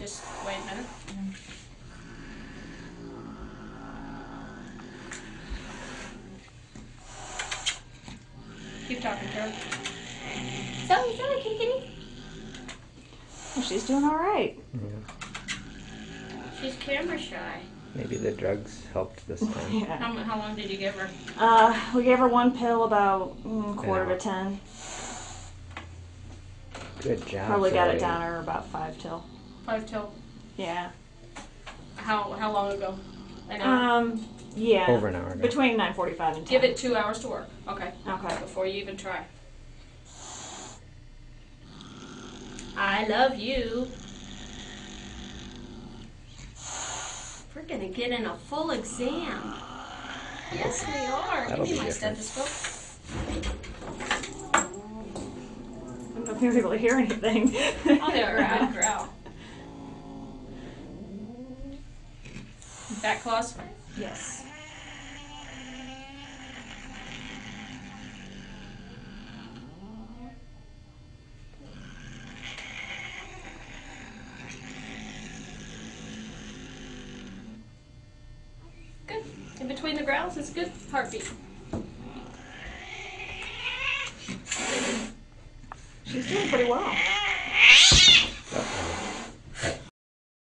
Just wait a minute. Keep talking to her. Zoe, kitty, kitty. Well, she's doing all right. Yeah. She's camera shy. Maybe the drugs helped this time. Yeah. How long did you give her? We gave her one pill about quarter to 10. Good job. Probably got Zoe. it down or about 5 till. 5 till. Yeah. How long ago? An hour? Yeah. Over an hour ago. Between 9:45 and 10. Give it 2 hours to work. Okay. Okay. Before you even try. I love you. We're gonna get in a full exam. Yes, we are. That'll Give me be my different. stethoscope. I don't know if you're able to hear anything. I'll do it right. Growl. Back claws. Yes. Good. In between the growls, it's good. Heartbeat. She's doing pretty well.